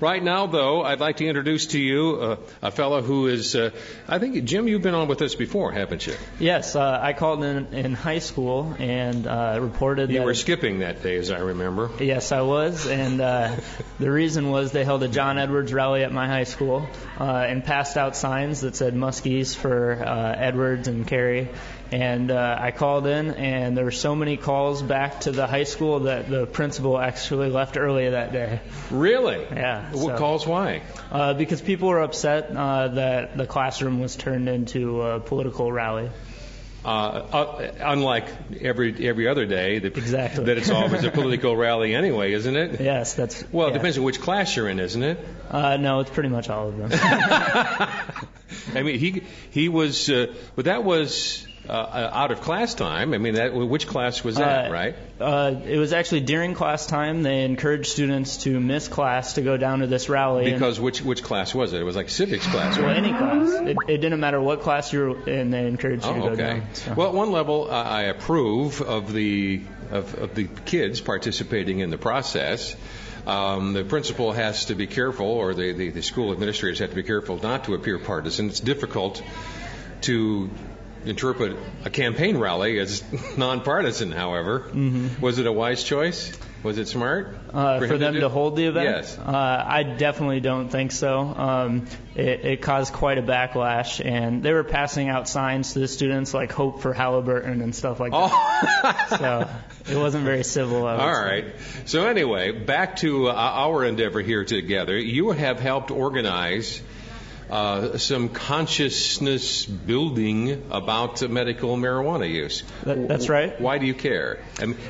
Right now, though, I'd like to introduce to you a fellow who is, I think, Jim, you've been on with us before, haven't you? Yes, I called in high school and reported You that... were skipping that day, as I remember. Yes, I was, and the reason was they held a John Edwards rally at my high school and passed out signs that said Muskies for Edwards and Carey. And I called in, and there were so many calls back to the high school that the principal actually left early that day. Really? Yeah. What calls? Why? Because people were upset that the classroom was turned into a political rally. Unlike every other day, exactly. That it's always a political rally anyway, isn't it? Yes, that's... Well, it depends on which class you're in, isn't it? No, it's pretty much all of them. I mean, he was, but that was... out of class time. I mean, which class was that, right? It was actually during class time. They encouraged students to miss class to go down to this rally. Because which class was it? It was like civics class, right? Well, any class. It didn't matter what class you were in. They encouraged you to go down. So. Well, at one level, I approve of the kids participating in the process. The principal has to be careful, or the school administrators have to be careful not to appear partisan. It's difficult to interpret a campaign rally as nonpartisan, however. Mm-hmm. Was it a wise choice? Was it smart? For them to hold the event? Yes. I definitely don't think so. It caused quite a backlash, and they were passing out signs to the students like Hope for Halliburton and stuff like that. So it wasn't very civil. All right. So anyway, back to our endeavor here together. You have helped organize some consciousness building about medical marijuana use. That's right. Why do you care?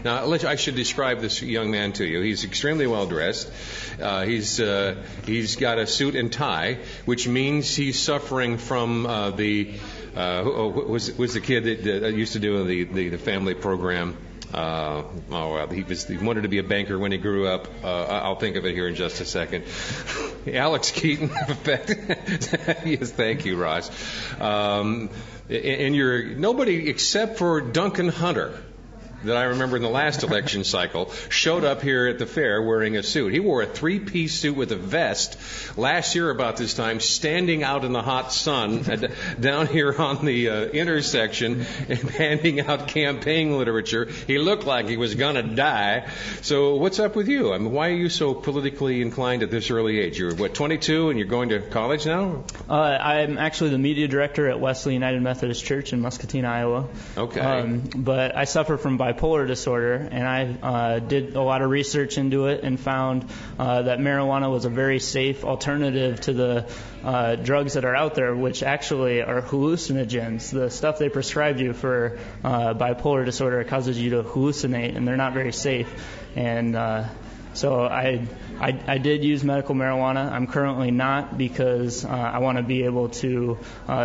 Now, I should describe this young man to you. He's extremely well dressed. He's got a suit and tie, which means he's suffering from was the kid that used to do the family program. He wanted to be a banker when he grew up. I'll think of it here in just a second. Alex Keaton, in fact. Yes, thank you, Ross. And you're nobody except for Duncan Hunter, that I remember in the last election cycle, showed up here at the fair wearing a suit. He wore a three-piece suit with a vest last year about this time, standing out in the hot sun down here on the intersection and handing out campaign literature. He looked like he was going to die. So what's up with you? I mean, why are you so politically inclined at this early age? You're, 22, and you're going to college now? I'm actually the media director at Wesley United Methodist Church in Muscatine, Iowa. Okay. But I suffer from bipolar disorder, and I did a lot of research into it and found that marijuana was a very safe alternative to the drugs that are out there, which actually are hallucinogens. The stuff they prescribe you for bipolar disorder causes you to hallucinate, and they're not very safe. And so I did use medical marijuana. I'm currently not, because I want to be able to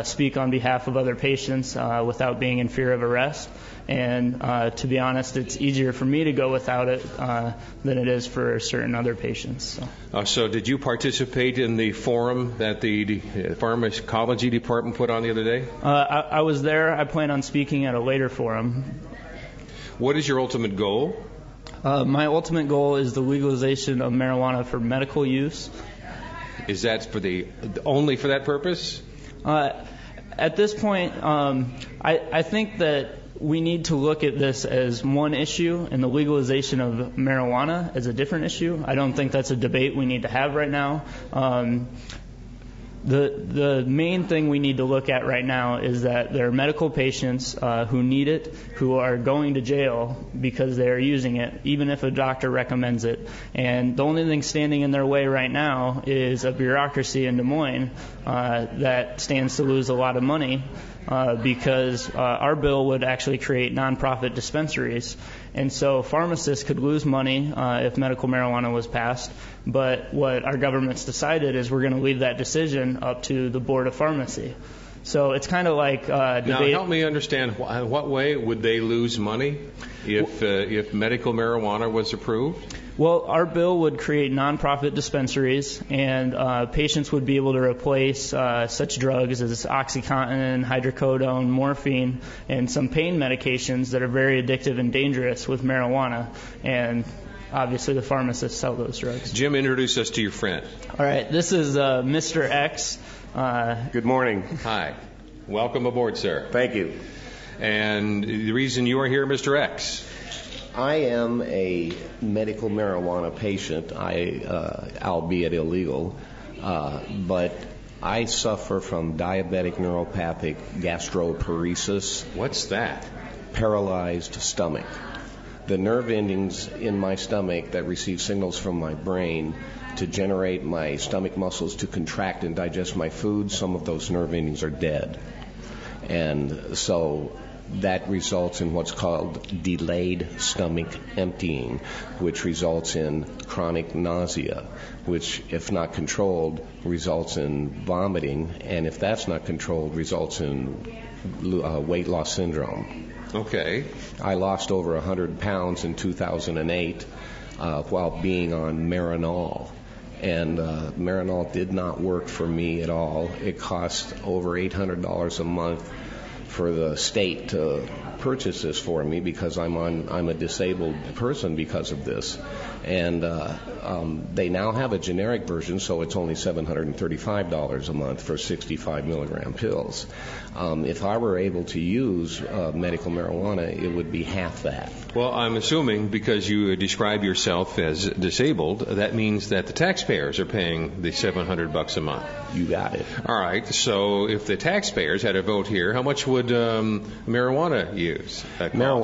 speak on behalf of other patients without being in fear of arrest. And to be honest, it's easier for me to go without it than it is for certain other patients. So did you participate in the forum that the pharmacology department put on the other day? I was there. I plan on speaking at a later forum. What is your ultimate goal? My ultimate goal is the legalization of marijuana for medical use. Is that only for that purpose? At this point, I think that we need to look at this as one issue, and the legalization of marijuana as a different issue. I don't think that's a debate we need to have right now. The main thing we need to look at right now is that there are medical patients who need it, who are going to jail because they are using it, even if a doctor recommends it. And the only thing standing in their way right now is a bureaucracy in Des Moines that stands to lose a lot of money because our bill would actually create nonprofit dispensaries. And so pharmacists could lose money if medical marijuana was passed. But what our government's decided is we're going to leave that decision up to the Board of Pharmacy. So it's kind of like debate. Now, help me understand, what way would they lose money if medical marijuana was approved? Well, our bill would create nonprofit dispensaries, and patients would be able to replace such drugs as OxyContin, hydrocodone, morphine, and some pain medications that are very addictive and dangerous with marijuana. And obviously the pharmacists sell those drugs. Jim, introduce us to your friend. All right, this is Mr. X. Good morning. Hi. Welcome aboard, sir. Thank you. And the reason you are here, Mr. X? I am a medical marijuana patient, albeit illegal, but I suffer from diabetic neuropathic gastroparesis. What's that? Paralyzed stomach. The nerve endings in my stomach that receive signals from my brain to generate my stomach muscles to contract and digest my food, some of those nerve endings are dead. And so that results in what's called delayed stomach emptying, which results in chronic nausea, which, if not controlled, results in vomiting, and if that's not controlled, results in weight loss syndrome. Okay. I lost over 100 pounds in 2008 while being on Marinol. And Marinol did not work for me at all. It cost over $800 a month for the state to purchase this for me because I'm a disabled person because of this. And they now have a generic version, so it's only $735 a month for 65 milligram pills. If I were able to use medical marijuana, it would be half that. Well, I'm assuming because you describe yourself as disabled, that means that the taxpayers are paying the $700 a month. You got it. All right. So if the taxpayers had a vote here, how much would marijuana use? Medical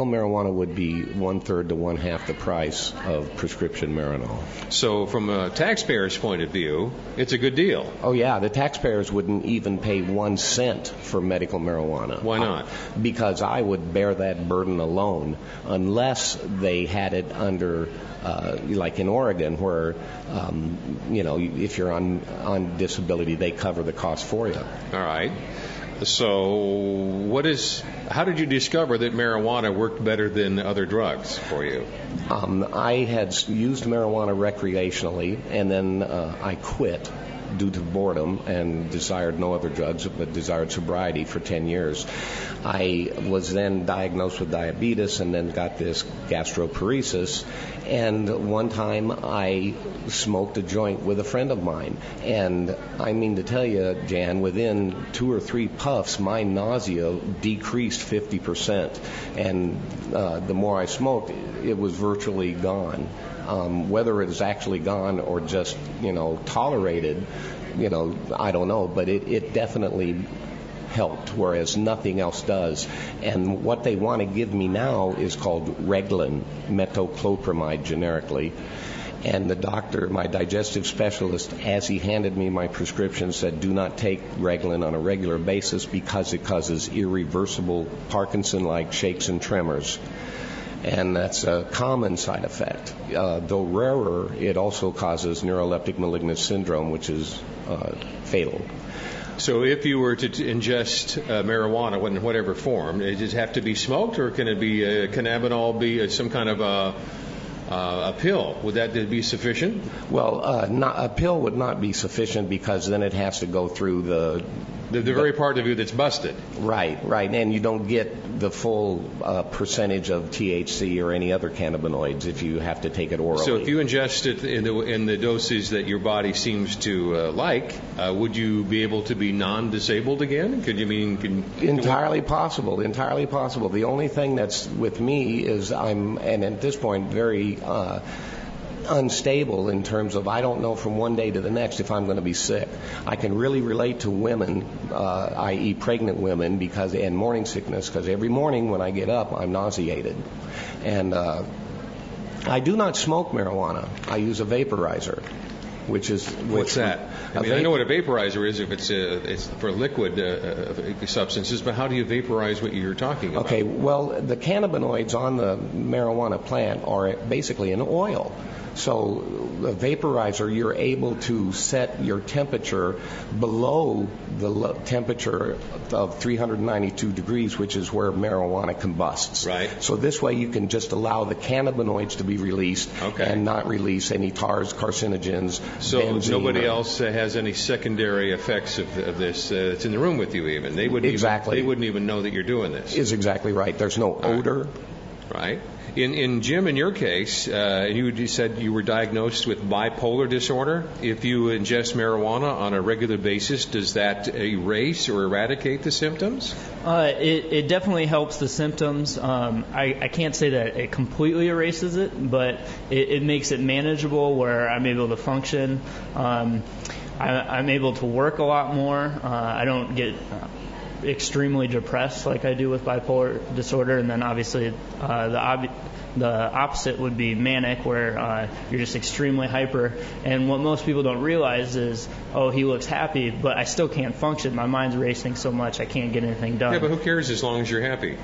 marijuana would be 1/3 to 1/2 the price of prescription Marinol. So from a taxpayer's point of view, it's a good deal. Oh yeah, the taxpayers wouldn't even pay 1 cent for medical marijuana. Why not? Because I would bear that burden alone unless they had it under, like in Oregon, where if you're on disability, they cover the cost for you. All right. So how did you discover that marijuana worked better than other drugs for you? I had used marijuana recreationally, and then I quit due to boredom and desired no other drugs but desired sobriety for 10 years. I was then diagnosed with diabetes and then got this gastroparesis. And one time I smoked a joint with a friend of mine. And I mean to tell you, Jan, within 2 or 3 puffs, my nausea decreased 50%. And the more I smoked, it was virtually gone. Whether it is actually gone or just, tolerated, I don't know. But it definitely helped, whereas nothing else does. And what they want to give me now is called Reglan, metoclopramide generically. And the doctor, my digestive specialist, as he handed me my prescription, said, do not take Reglan on a regular basis because it causes irreversible Parkinson-like shakes and tremors. And that's a common side effect. Though rarer, it also causes neuroleptic malignant syndrome, which is fatal. So if you were to ingest marijuana in whatever form, does it have to be smoked, or can it be cannabinol be some kind of a pill? Would that be sufficient? Well, a pill would not be sufficient because then it has to go through the very part of you that's busted. Right, and you don't get the full percentage of THC or any other cannabinoids if you have to take it orally. So if you ingest it in the doses that your body seems to like, would you be able to be non-disabled again? Entirely possible. The only thing that's with me is and at this point, very unstable in terms of I don't know from one day to the next if I'm going to be sick. I can really relate to women, i.e. pregnant women, and morning sickness, because every morning when I get up, I'm nauseated. And I do not smoke marijuana. I use a vaporizer. What's that? I know what a vaporizer is if it's for liquid substances, but how do you vaporize what you're talking about? Okay, well, the cannabinoids on the marijuana plant are basically an oil. So the vaporizer, you're able to set your temperature below the temperature of 392 degrees, which is where marijuana combusts. Right. So this way you can just allow the cannabinoids to be released and not release any tars, carcinogens, so benzene. Nobody else has any secondary effects of this that's in the room with you even. They wouldn't Exactly. They wouldn't even know that you're doing this. Is exactly right. There's no odor. Right. In Jim, in your case, you said you were diagnosed with bipolar disorder. If you ingest marijuana on a regular basis, does that erase or eradicate the symptoms? It definitely helps the symptoms. I can't say that it completely erases it, but it makes it manageable where I'm able to function. I'm able to work a lot more. I don't get extremely depressed like I do with bipolar disorder, and then obviously the opposite would be manic, where you're just extremely hyper. And what most people don't realize is, oh, he looks happy, but I still can't function. My mind's racing so much I can't get anything done. Yeah, but who cares as long as you're happy?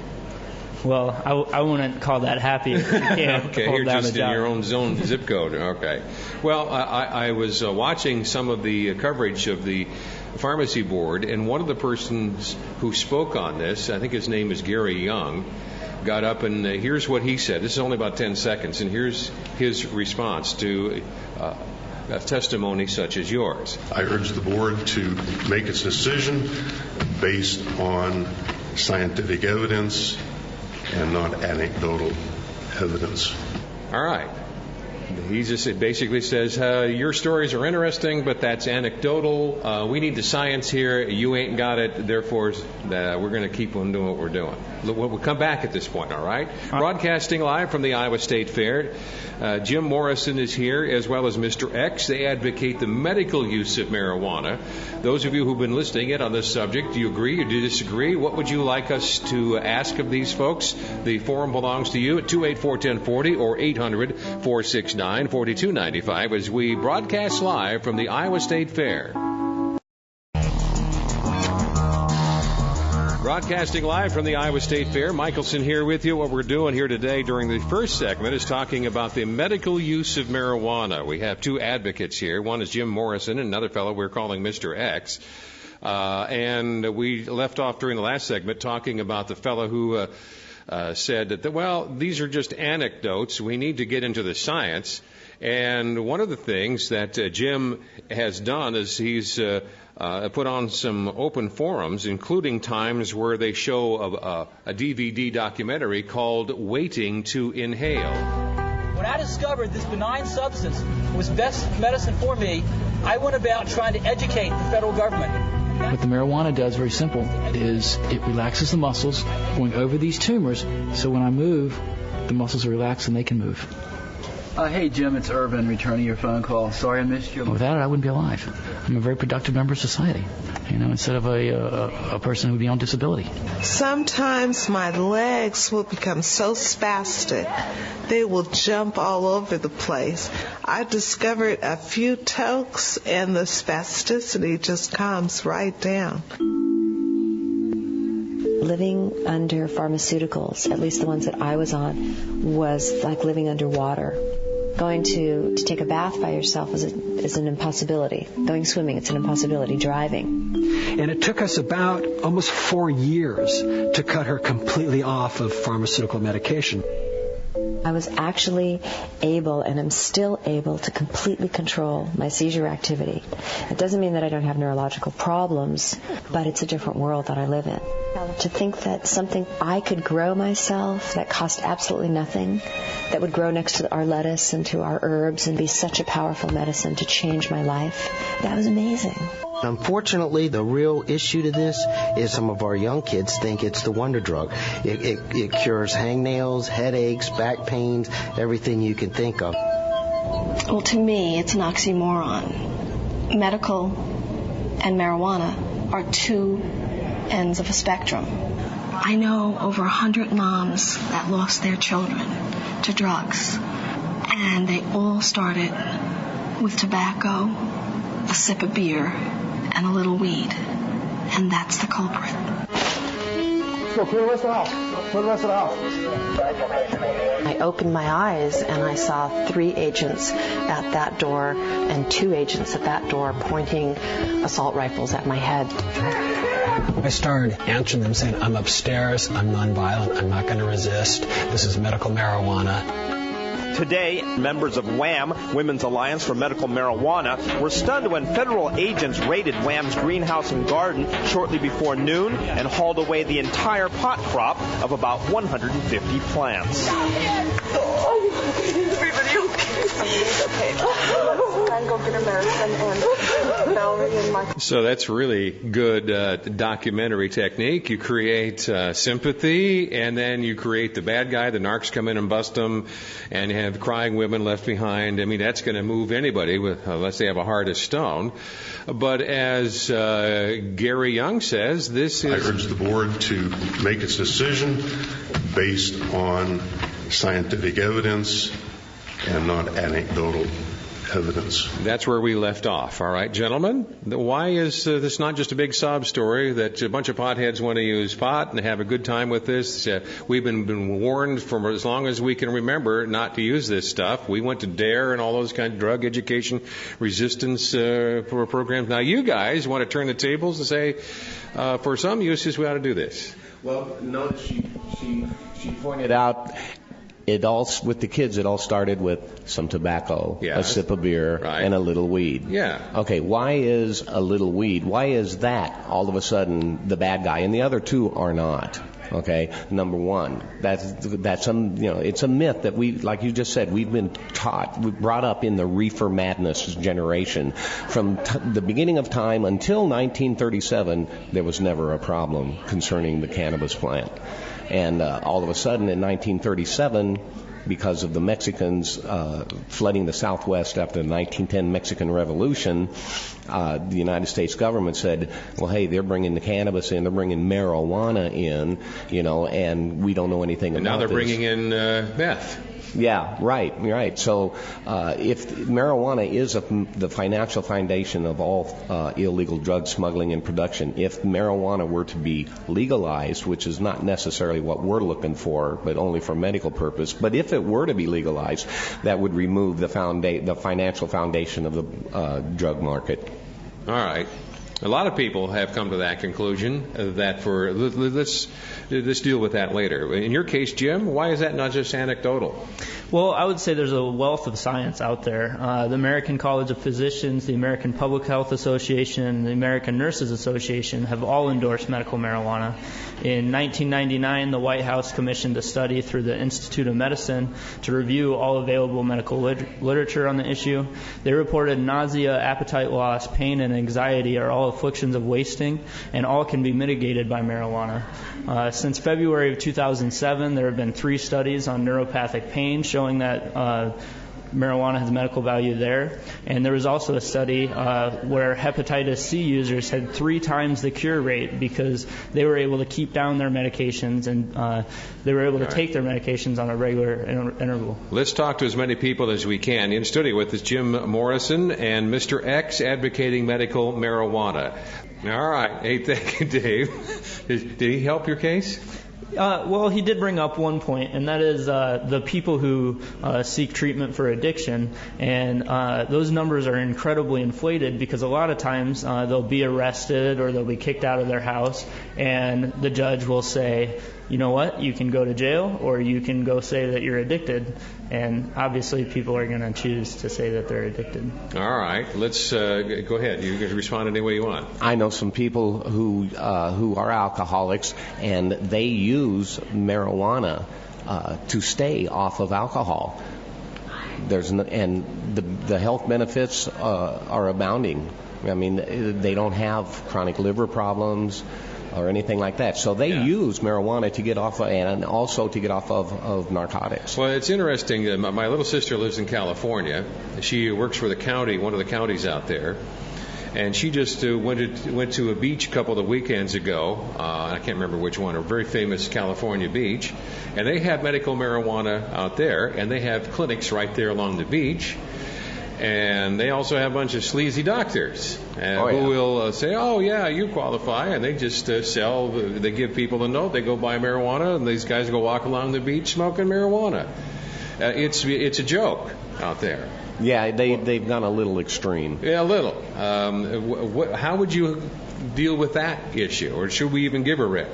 Well, I wouldn't call that happy if you can't okay, hold you're down just a job. in your own zone, zip code. Okay. Well, I was watching some of the coverage of the pharmacy board, and one of the persons who spoke on this, I think his name is Gary Young, got up and here's what he said. This is only about 10 seconds, and here's his response to a testimony such as yours. I urge the board to make its decision based on scientific evidence and not anecdotal evidence. All right. He just basically says, your stories are interesting, but that's anecdotal. We need the science here. You ain't got it. Therefore, we're going to keep on doing what we're doing. We'll come back at this point, all right? Broadcasting live from the Iowa State Fair. Jim Morrison is here, as well as Mr. X. They advocate the medical use of marijuana. Those of you who've been listening in on this subject, do you agree or do you disagree? What would you like us to ask of these folks? The forum belongs to you at 284-1040 or 800-469-4295 as we broadcast live from the Iowa State Fair. Broadcasting live from the Iowa State Fair. Michelson here with you. What we're doing here today during the first segment is talking about the medical use of marijuana. We have two advocates here. One is Jim Morrison, and another fellow we're calling Mr. X. And we left off during the last segment talking about the fellow who said that, well, these are just anecdotes. We need to get into the science. And one of the things that Jim has done is he's put on some open forums, including times where they show a DVD documentary called Waiting to Inhale. When I discovered this benign substance was best medicine for me, I went about trying to educate the federal government. What the marijuana does, very simple, is it relaxes the muscles going over these tumors, so when I move, the muscles are relaxed and they can move. Hey, Jim, it's Irvin returning your phone call. Sorry I missed you. Without it, I wouldn't be alive. I'm a very productive member of society, instead of a person who would be on disability. Sometimes my legs will become so spastic, they will jump all over the place. I discovered a few tokes, and the spasticity just calms right down. Living under pharmaceuticals, at least the ones that I was on, was like living underwater. Going to take a bath by yourself is an impossibility. Going swimming, it's an impossibility. Driving. And it took us about almost 4 years to cut her completely off of pharmaceutical medication. I was actually able, and I'm still able, to completely control my seizure activity. It doesn't mean that I don't have neurological problems, but it's a different world that I live in. To think that something I could grow myself that cost absolutely nothing, that would grow next to our lettuce and to our herbs and be such a powerful medicine to change my life, that was amazing. Unfortunately, the real issue to this is some of our young kids think it's the wonder drug. It cures hangnails, headaches, back pains, everything you can think of. Well, to me, it's an oxymoron. Medical and marijuana are two ends of a spectrum. I know over 100 moms that lost their children to drugs, and they all started with tobacco, a sip of beer, and a little weed, and that's the culprit. Go clear the rest of the house. Clear the rest of the house. I opened my eyes and I saw 3 agents at that door and 2 agents at that door pointing assault rifles at my head. I started answering them saying, I'm upstairs, I'm nonviolent, I'm not going to resist, this is medical marijuana. Today, members of WHAM, Women's Alliance for Medical Marijuana, were stunned when federal agents raided WHAM's greenhouse and garden shortly before noon and hauled away the entire pot crop of about 150 plants. So that's really good documentary technique. You create sympathy, and then you create the bad guy. The narcs come in and bust them, and you have crying women left behind. I mean, that's going to move anybody, unless they have a heart of stone. But as Gary Young says, this is... I urge the board to make its decision based on scientific evidence and not anecdotal evidence. That's where we left off. All right, gentlemen, why is this not just a big sob story that a bunch of potheads want to use pot and have a good time with this? We've been warned for as long as we can remember not to use this stuff. We went to DARE and all those kind of drug education resistance programs. Now you guys want to turn the tables and say, for some uses, we ought to do this. Well, notice she pointed out, with the kids, it all started with some tobacco, a sip of beer, and a little weed. Yeah. Okay, why is a little weed? Why is that all of a sudden the bad guy, and the other two are not? Okay, number one, it's a myth that we, like you just said, we've been brought up in the reefer madness generation. From the beginning of time until 1937, there was never a problem concerning the cannabis plant. And all of a sudden in 1937, because of the Mexicans flooding the Southwest after the 1910 Mexican Revolution, the United States government said, well, hey, they're bringing the cannabis in, they're bringing marijuana in, and we don't know anything about this. And now they're bringing in meth. Yeah, right. So if marijuana is the financial foundation of all illegal drug smuggling and production, if marijuana were to be legalized, which is not necessarily what we're looking for, but only for medical purpose, but if it were to be legalized, that would remove the financial foundation of the drug market. All right. A lot of people have come to that conclusion. Let's deal with that later. In your case, Jim, why is that not just anecdotal? Well, I would say there's a wealth of science out there. The American College of Physicians, the American Public Health Association, and the American Nurses Association have all endorsed medical marijuana. In 1999, the White House commissioned a study through the Institute of Medicine to review all available medical literature on the issue. They reported nausea, appetite loss, pain, and anxiety are all afflictions of wasting, and all can be mitigated by marijuana. Since February of 2007, there have been 3 studies on neuropathic pain showing that marijuana has medical value there. And there was also a study where hepatitis C users had 3 times the cure rate because they were able to keep down their medications and they were able to take their medications on a regular interval. Let's talk to as many people as we can. In studio with us, Jim Morrison and Mr. X advocating medical marijuana. All right. Hey, thank you, Dave. Did he help your case? Well, he did bring up one point, and that is the people who seek treatment for addiction, and those numbers are incredibly inflated because a lot of times they'll be arrested or they'll be kicked out of their house, and the judge will say, you know what, you can go to jail or you can go say that you're addicted, and obviously people are going to choose to say that they're addicted. All right, let's go ahead. You can respond any way you want. I know some people who are alcoholics, and they use marijuana to stay off of alcohol. The health benefits are abounding. I mean, they don't have chronic liver problems or anything like that. So they use marijuana to get off of, and also to get off of narcotics. Well, it's interesting. My little sister lives in California. She works for the county, one of the counties out there. And she just went to a beach a couple of weekends ago. I can't remember which one, a very famous California beach. And they have medical marijuana out there, and they have clinics right there along the beach. And they also have a bunch of sleazy doctors who will say, oh, yeah, you qualify. And they just they give people a note. They go buy marijuana, and these guys go walk along the beach smoking marijuana. It's a joke out there. Yeah, they've gone a little extreme. Yeah, a little. How would you deal with that issue, or should we even give a rip?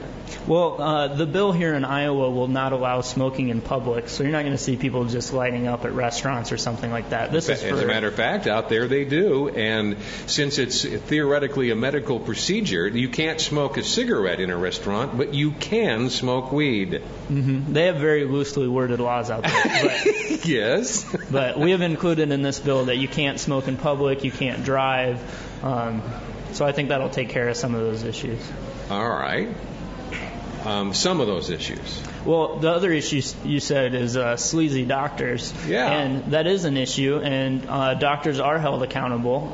Well, the bill here in Iowa will not allow smoking in public, so you're not going to see people just lighting up at restaurants or something like that. As a matter of fact, out there they do, and since it's theoretically a medical procedure, you can't smoke a cigarette in a restaurant, but you can smoke weed. Mm-hmm. They have very loosely worded laws out there. But, yes. But we have included in this bill that you can't smoke in public, you can't drive, so I think that'll take care of some of those issues. All right. Some of those issues. Well, the other issue you said is sleazy doctors. Yeah. And that is an issue, and doctors are held accountable.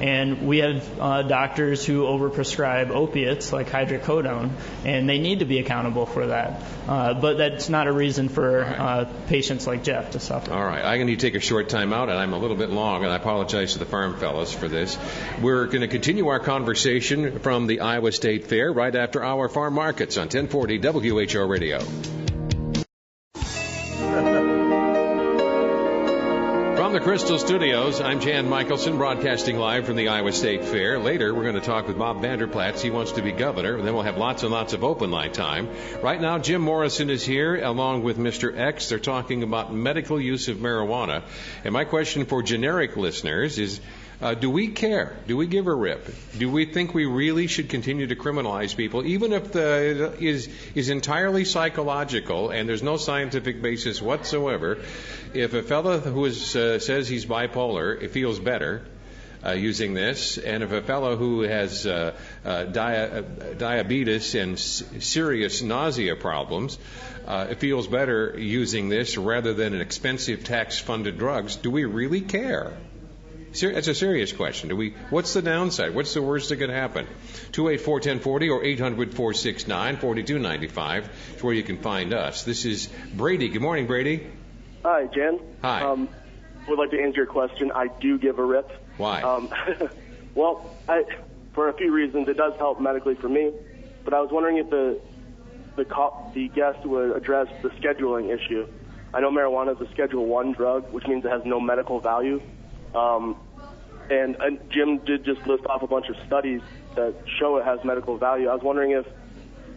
And we have doctors who overprescribe opiates like hydrocodone, and they need to be accountable for that. But that's not a reason for patients like Jeff to suffer. All right. I'm going to take a short time out, and I'm a little bit long, and I apologize to the farm fellas for this. We're going to continue our conversation from the Iowa State Fair right after our farm markets on 1040 WHO Radio. From the Crystal Studios, I'm Jan Michelson, broadcasting live from the Iowa State Fair. Later, we're going to talk with Bob Vanderplatz. He wants to be governor, and then we'll have lots and lots of open line time. Right now, Jim Morrison is here, along with Mr. X. They're talking about medical use of marijuana. And my question for generic listeners is, do we care? Do we give a rip? Do we think we really should continue to criminalize people, even if the is entirely psychological and there's no scientific basis whatsoever? If a fellow who says he's bipolar feels better using this, and if a fellow who has diabetes and serious nausea problems feels better using this rather than an expensive tax-funded drugs, do we really care? It's a serious question. What's the downside? What's the worst that could happen? 284-1040 or 800-469-4295 is where you can find us. This is Brady. Good morning, Brady. Hi, Jan. Hi. Would like to answer your question. I do give a rip. Why? Well, for a few reasons. It does help medically for me, but I was wondering if the guest would address the scheduling issue. I know marijuana is a Schedule I drug, which means it has no medical value. And Jim did just list off a bunch of studies that show it has medical value. I was wondering if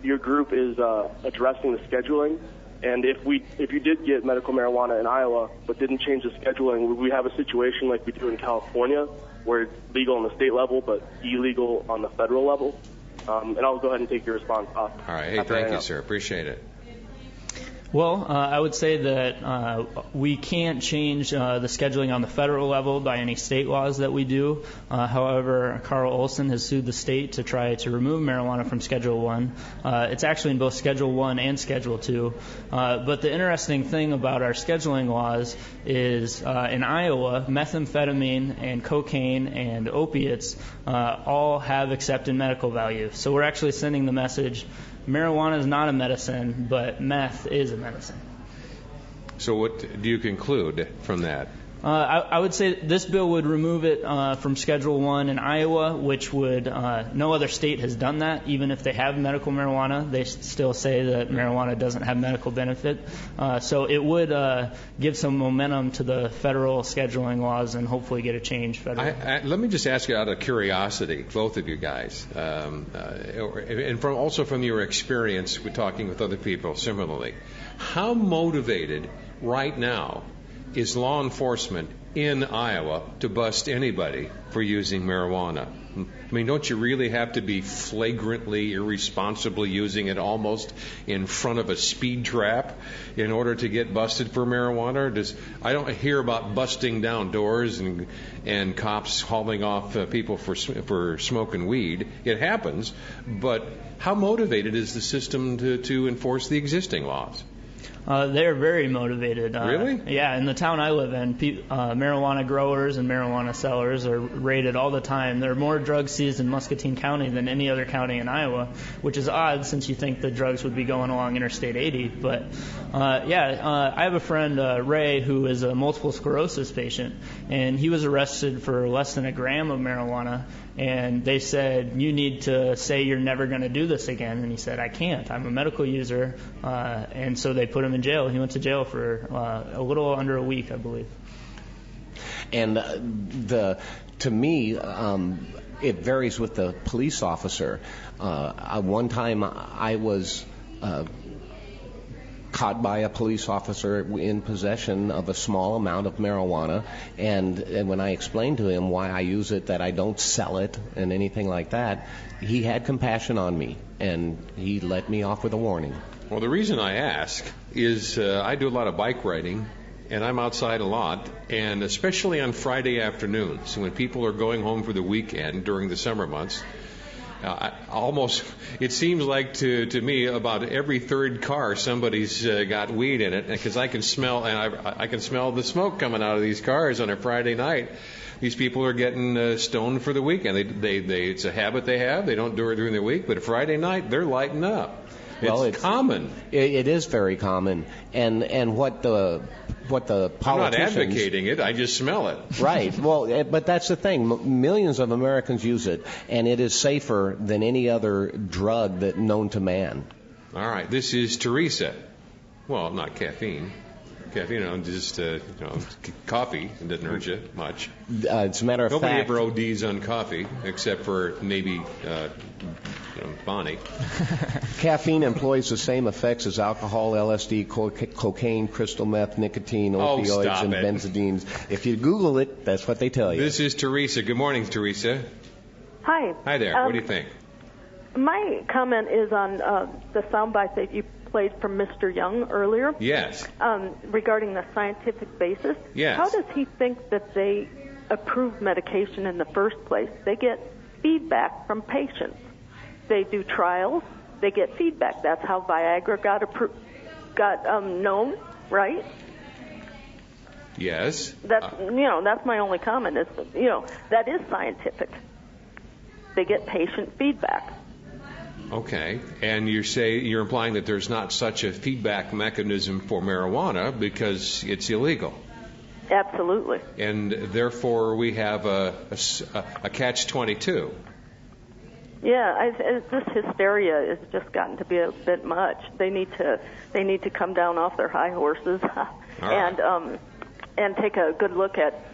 your group is addressing the scheduling, and if you did get medical marijuana in Iowa but didn't change the scheduling, would we have a situation like we do in California where it's legal on the state level but illegal on the federal level? And I'll go ahead and take your response off. All right. Hey, thank you, sir. Appreciate it. Well, I would say that we can't change the scheduling on the federal level by any state laws that we do. However, Carl Olson has sued the state to try to remove marijuana from Schedule I. It's actually in both Schedule I and Schedule II. But the interesting thing about our scheduling laws is in Iowa, methamphetamine and cocaine and opiates all have accepted medical value. So we're actually sending the message, marijuana is not a medicine, but meth is a medicine. So what do you conclude from that? I would say this bill would remove it from Schedule I in Iowa, which would no other state has done that. Even if they have medical marijuana, they still say that marijuana doesn't have medical benefit. So it would give some momentum to the federal scheduling laws and hopefully get a change federally. Let me just ask you out of curiosity, both of you guys, and also from your experience with talking with other people similarly, how motivated right now is law enforcement in Iowa to bust anybody for using marijuana? I mean, don't you really have to be flagrantly, irresponsibly using it almost in front of a speed trap in order to get busted for marijuana? I don't hear about busting down doors and cops hauling off people for smoking weed. It happens, but how motivated is the system to enforce the existing laws? They're very motivated. Really? Yeah, in the town I live in, marijuana growers and marijuana sellers are raided all the time. There are more drugs seized in Muscatine County than any other county in Iowa, which is odd since you think the drugs would be going along Interstate 80. But, I have a friend, Ray, who is a multiple sclerosis patient, and he was arrested for less than a gram of marijuana. And they said, you need to say you're never going to do this again. And he said, I can't. I'm a medical user. And so they put him in jail. He went to jail for a little under a week, I believe. And to me, It varies with the police officer. One time I was caught by a police officer in possession of a small amount of marijuana, and when I explained to him why I use it, that I don't sell it and anything like that, he had compassion on me, and he let me off with a warning. Well, the reason I ask is I do a lot of bike riding, and I'm outside a lot, and especially on Friday afternoons, when people are going home for the weekend during the summer months, it seems like to me about every third car somebody's got weed in it, because I can smell, and I can smell the smoke coming out of these cars on a Friday night. These people are getting stoned for the weekend. It's a habit they have. They don't do it during the week, but Friday night they're lighting up. Well, it's common. It is very common, and what the politicians... I'm not advocating it. I just smell it. Right. Well, but that's the thing. Millions of Americans use it, and it is safer than any other drug that known to man. All right. This is Teresa. Well, not caffeine. Caffeine, just coffee. It doesn't hurt you much. As a matter of Nobody fact, ever ODs on coffee, except for maybe Bonnie. Caffeine employs the same effects as alcohol, LSD, cocaine, crystal meth, nicotine, opioids, and benzodiazepines. If you Google it, that's what they tell you. This is Teresa. Good morning, Teresa. Hi. Hi there. What do you think? My comment is on the soundbite that you played from Mr. Young earlier. Yes. Regarding the scientific basis. Yes. How does he think that they approve medication in the first place? They get feedback from patients. They do trials. They get feedback. That's how Viagra got known, right? Yes. That's my only comment. Is that is scientific. They get patient feedback. Okay, and you're implying that there's not such a feedback mechanism for marijuana because it's illegal. Absolutely. And therefore we have a catch-22. Yeah, this hysteria has just gotten to be a bit much. They need to come down off their high horses and take a good look at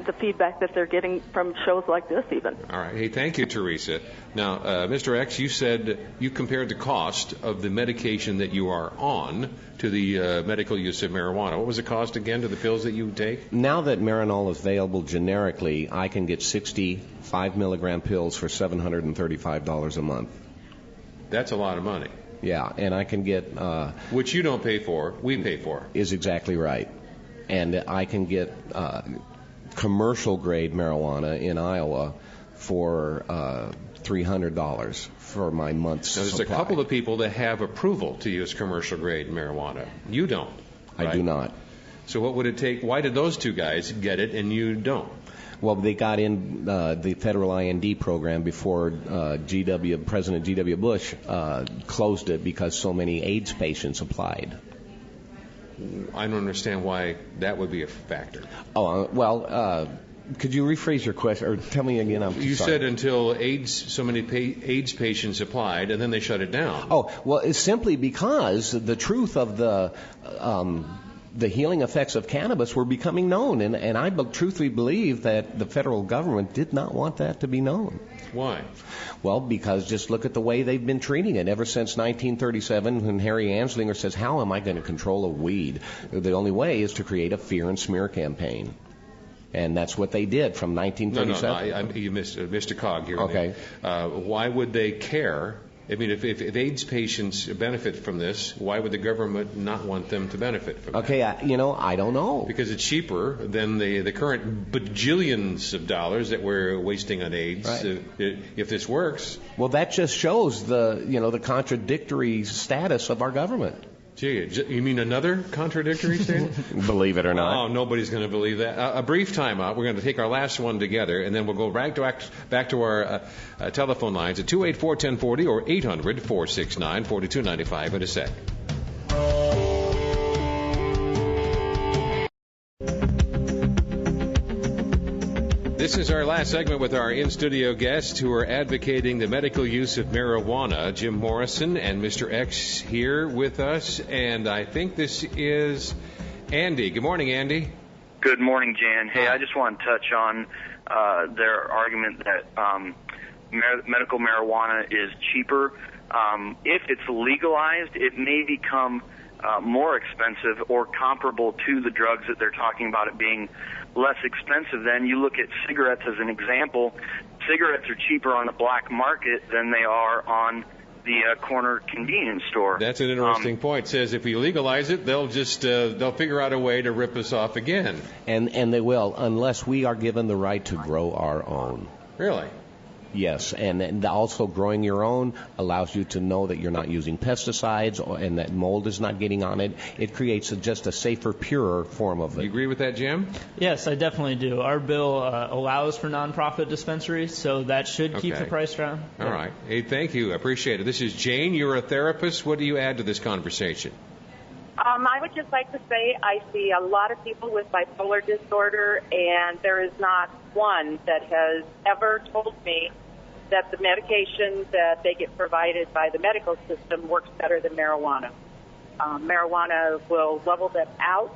the feedback that they're getting from shows like this even. All right. Hey, thank you, Teresa. Now, Mr. X, you said you compared the cost of the medication that you are on to the medical use of marijuana. What was the cost again to the pills that you take? Now that Marinol is available generically, I can get 60 5-milligram pills for $735 a month. That's a lot of money. Yeah, and I can get... which you don't pay for, we pay for. Is exactly right. And I can get... commercial-grade marijuana in Iowa for $300 for my month's supply. There's a couple of people that have approval to use commercial-grade marijuana. You don't, right? I do not. So what would it take? Why did those two guys get it and you don't? Well, they got in the federal IND program before President G.W. Bush closed it because so many AIDS patients applied. I don't understand why that would be a factor. Could you rephrase your question, or tell me again? You said until so many AIDS patients applied, and then they shut it down. Oh, well, it's simply because the truth of the healing effects of cannabis were becoming known, and I truthfully believe that the federal government did not want that to be known. Why? Well, because just look at the way they've been treating it ever since 1937 when Harry Anslinger says, how am I going to control a weed? The only way is to create a fear and smear campaign. And that's what they did from 1937. No, you missed a cog here. Okay. Why would they care? I mean, if AIDS patients benefit from this, why would the government not want them to benefit from it? Okay, I don't know. Because it's cheaper than the current bajillions of dollars that we're wasting on AIDS. Right. If this works. Well, that just shows the contradictory status of our government. Gee, you mean another contradictory statement? Believe it or not. Oh, nobody's going to believe that. A brief time out. We're going to take our last one together, and then we'll go back to our telephone lines at 284-1040 or 800-469-4295 in a sec. This is our last segment with our in-studio guests who are advocating the medical use of marijuana, Jim Morrison and Mr. X here with us. And I think this is Andy. Good morning, Andy. Good morning, Jan. Hey, I just want to touch on their argument that medical marijuana is cheaper. If it's legalized, it may become more expensive or comparable to the drugs that they're talking about it being less expensive. Then you look at cigarettes as an example. Cigarettes are cheaper on the black market than they are on the corner convenience store. That's an interesting point. It says if we legalize it, they'll just they'll figure out a way to rip us off again. And they will, unless we are given the right to grow our own. Really? Yes, and also growing your own allows you to know that you're not using pesticides and that mold is not getting on it. It creates just a safer, purer form of it. You agree with that, Jim? Yes, I definitely do. Our bill allows for nonprofit dispensaries, so that should keep the price down. All right. Hey, thank you. I appreciate it. This is Jane. You're a therapist. What do you add to this conversation? I would just like to say I see a lot of people with bipolar disorder, and there is not one that has ever told me that the medication that they get provided by the medical system works better than marijuana. Marijuana will level them out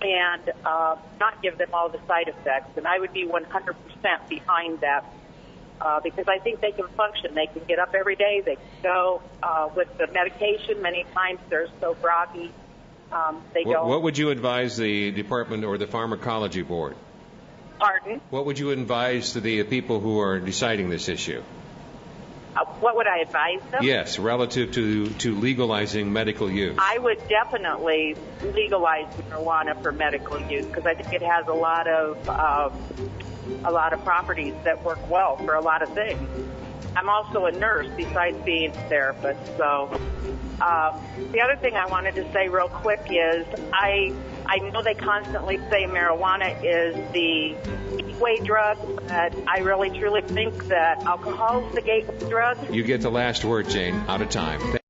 and not give them all the side effects, and I would be 100% behind that. Because I think they can function. They can get up every day. They can go. With the medication, many times they're so groggy. What would you advise the department or the pharmacology board? Pardon? What would you advise to the people who are deciding this issue? What would I advise them? Yes, relative to legalizing medical use. I would definitely legalize marijuana for medical use because I think it has a lot of properties that work well for a lot of things. I'm also a nurse besides being a therapist. So the other thing I wanted to say real quick is I know they constantly say marijuana is the gateway drug, but I really truly think that alcohol is the gateway drug. You get the last word, Jane. Out of time.